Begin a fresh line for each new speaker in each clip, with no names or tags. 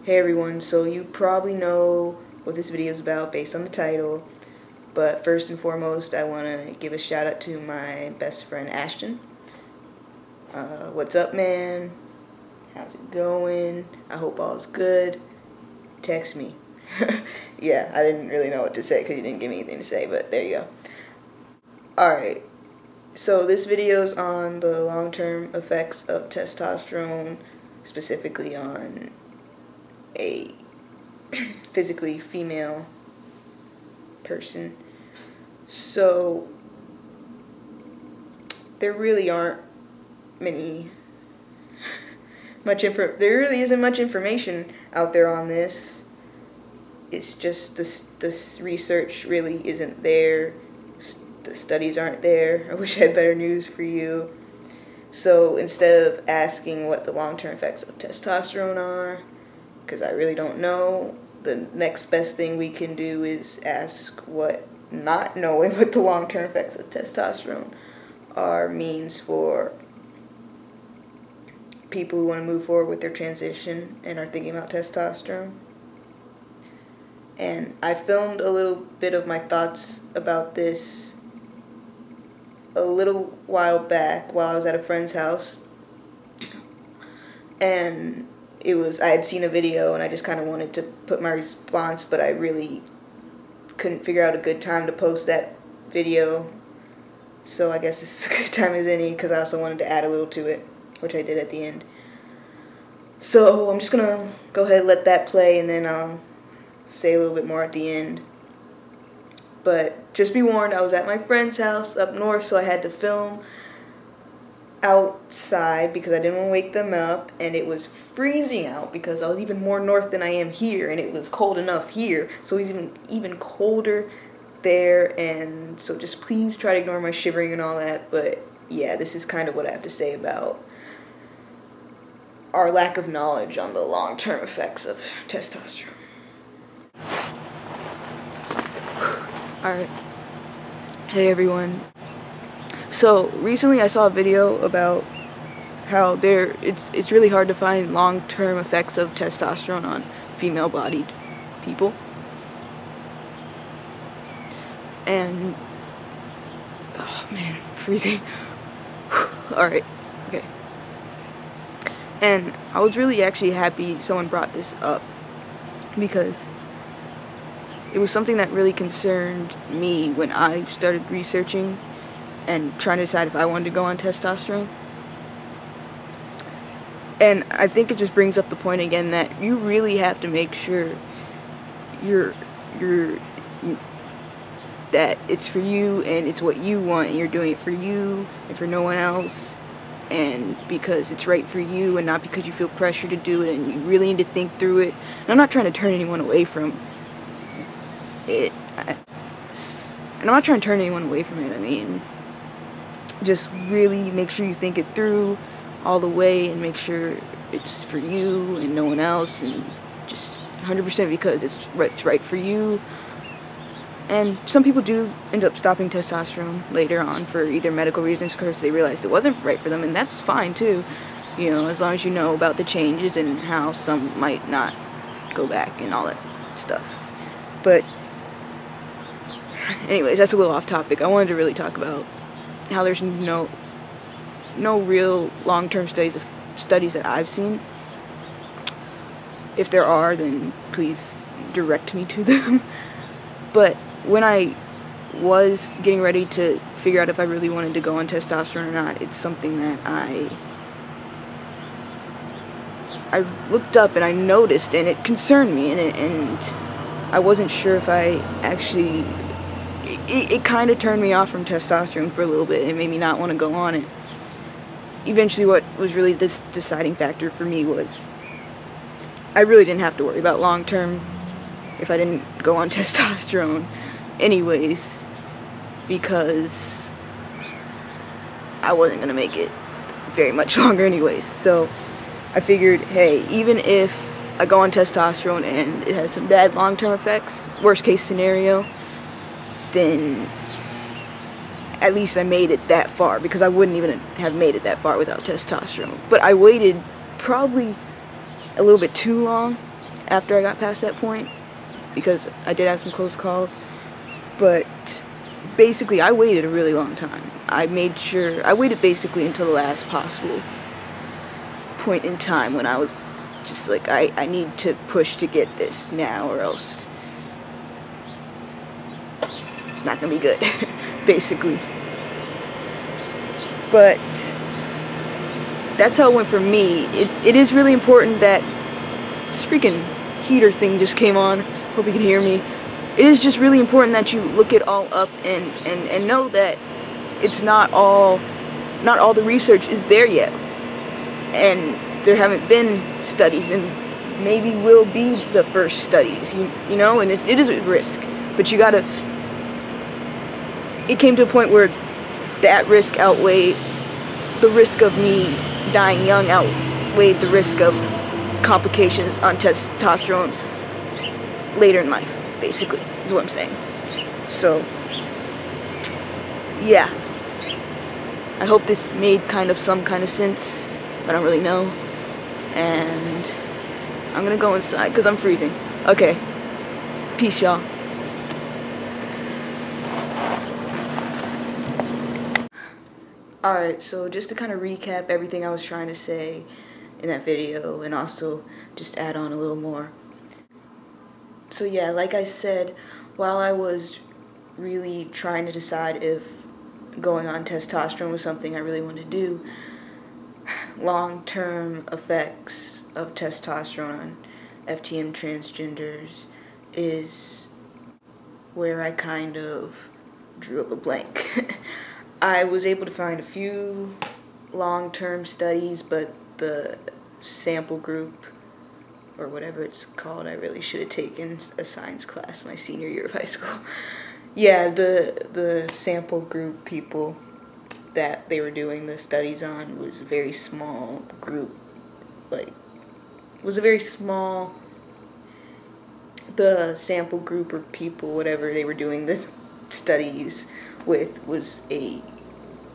Hey everyone, so you probably know what this video is about based on the title, but first and foremost I want to give a shout out to my best friend Ashton. What's up, man? How's it going? I hope all's good. Text me. Yeah, I didn't really know what to say because you didn't give me anything to say, but there you go. Alright, so this video is on the long-term effects of testosterone, specifically on a physically female person. So there really aren't there really isn't much information out there on this. It's just this research really isn't there. The studies aren't there. I wish I had better news for you. So instead of asking what the long-term effects of testosterone are, because I really don't know, the next best thing we can do is ask what not knowing what the long-term effects of testosterone are means for people who want to move forward with their transition and are thinking about testosterone. And I filmed a little bit of my thoughts about this a little while back while I was at a friend's house, and I had seen a video and I just kind of wanted to put my response, but I really couldn't figure out a good time to post that video, so I guess this is as good time as any because I also wanted to add a little to it, which I did at the end. So I'm just gonna go ahead and let that play, and then I'll say a little bit more at the end. But just be warned, I was at my friend's house up north, so I had to film outside because I didn't want to wake them up, and it was freezing out because I was even more north than I am here, and it was cold enough here, so it was even colder there. And so just please try to ignore my shivering and all that. But yeah, this is kind of what I have to say about our lack of knowledge on the long-term effects of testosterone. Alright, hey everyone. So recently I saw a video about how it's really hard to find long-term effects of testosterone on female-bodied people. And oh man, freezing. Alright, okay. And I was really actually happy someone brought this up because it was something that really concerned me when I started researching and trying to decide if I wanted to go on testosterone. And I think it just brings up the point again that you really have to make sure that it's for you and it's what you want, and you're doing it for you and for no one else, and because it's right for you and not because you feel pressure to do it, and you really need to think through it. And I'm not trying to turn anyone away from it, and I'm not trying to turn anyone away from it. I mean, just really make sure you think it through all the way and make sure it's for you and no one else, and just 100% because it's right for you. And some people do end up stopping testosterone later on for either medical reasons because they realized it wasn't right for them, and that's fine too, you know, as long as you know about the changes and how some might not go back and all that stuff. But anyways, that's a little off topic. I wanted to really talk about how there's no real long-term studies that I've seen. If there are, then please direct me to them. But when I was getting ready to figure out if I really wanted to go on testosterone or not, it's something that I looked up and I noticed, and it concerned me, and I wasn't sure if I actually... It kind of turned me off from testosterone for a little bit. It made me not want to go on it. Eventually, what was really this deciding factor for me was I really didn't have to worry about long-term if I didn't go on testosterone anyways, because I wasn't going to make it very much longer anyways. So I figured, hey, even if I go on testosterone and it has some bad long-term effects, worst case scenario, then at least I made it that far, because I wouldn't even have made it that far without testosterone. But I waited probably a little bit too long, after I got past that point, because I did have some close calls. But basically, I waited a really long time. I waited basically until the last possible point in time when I was just like, I need to push to get this now, or else it's not gonna be good, basically. But that's how it went for me. It is really important that this freaking heater thing just came on. Hope you can hear me. It is just really important that you look it all up and know that it's not all the research is there yet. And there haven't been studies, and maybe will be the first studies, you know, and it is a risk. But you gotta, it came to a point where that risk outweighed the risk of me dying young, outweighed the risk of complications on testosterone later in life, basically, is what I'm saying. So, yeah. I hope this made some kind of sense. I don't really know. And I'm gonna go inside because I'm freezing. Okay. Peace, y'all. Alright, so just to kind of recap everything I was trying to say in that video, and also just add on a little more. So yeah, like I said, while I was really trying to decide if going on testosterone was something I really wanted to do, long-term effects of testosterone on FtM transgenders is where I kind of drew up a blank. I was able to find a few long-term studies, but the sample group, or whatever it's called, I really should have taken a science class my senior year of high school. Yeah, the sample group people that they were doing the studies on was a very small group, the sample group or people, whatever they were doing the studies with, was a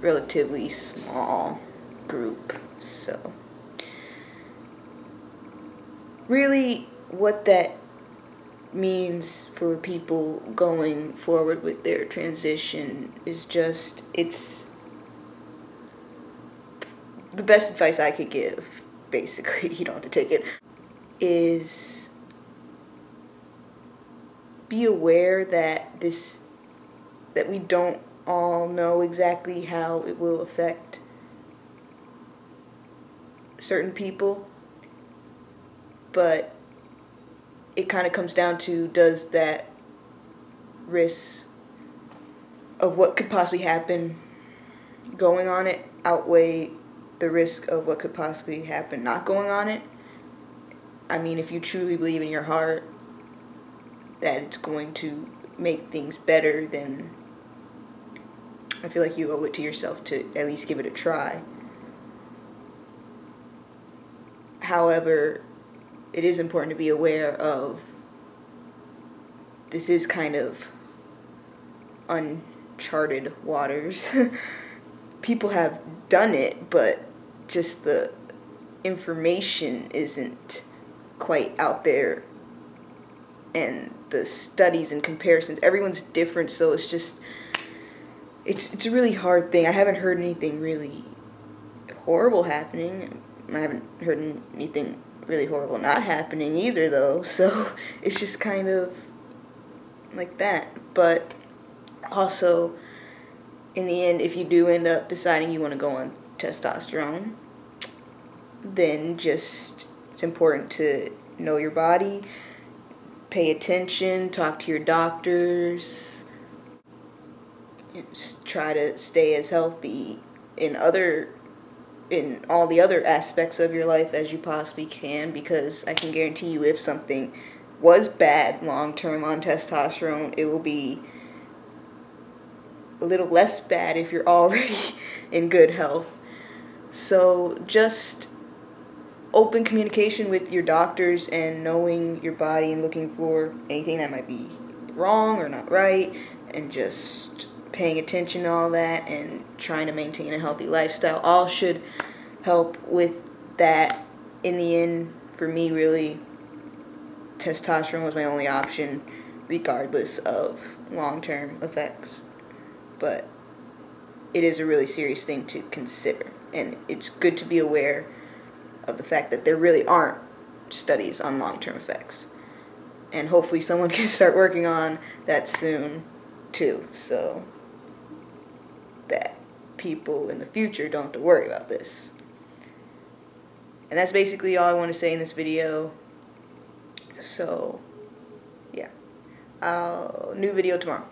relatively small group. So really what that means for people going forward with their transition is just, it's the best advice I could give, basically, you don't have to take it, is be aware that we don't all know exactly how it will affect certain people, but it kind of comes down to, does that risk of what could possibly happen going on it outweigh the risk of what could possibly happen not going on it? I mean, if you truly believe in your heart that it's going to make things better, then I feel like you owe it to yourself to at least give it a try. However, it is important to be aware of, this is kind of uncharted waters. People have done it, but just the information isn't quite out there, and the studies and comparisons, everyone's different, so it's just, it's a really hard thing. I haven't heard anything really horrible happening. I haven't heard anything really horrible not happening either, though, so it's just kind of like that. But also, in the end, if you do end up deciding you want to go on testosterone, then just, it's important to know your body, pay attention, talk to your doctors, try to stay as healthy in all the other aspects of your life as you possibly can, because I can guarantee you, if something was bad long-term on testosterone, it will be a little less bad if you're already in good health. So just open communication with your doctors and knowing your body and looking for anything that might be wrong or not right, and just paying attention to all that and trying to maintain a healthy lifestyle all should help with that. In the end, for me, really, testosterone was my only option, regardless of long-term effects. But it is a really serious thing to consider, and it's good to be aware of the fact that there really aren't studies on long-term effects. And hopefully someone can start working on that soon too, so that people in the future don't have to worry about this. And that's basically all I want to say in this video. So yeah, new video tomorrow.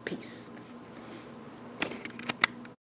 Peace.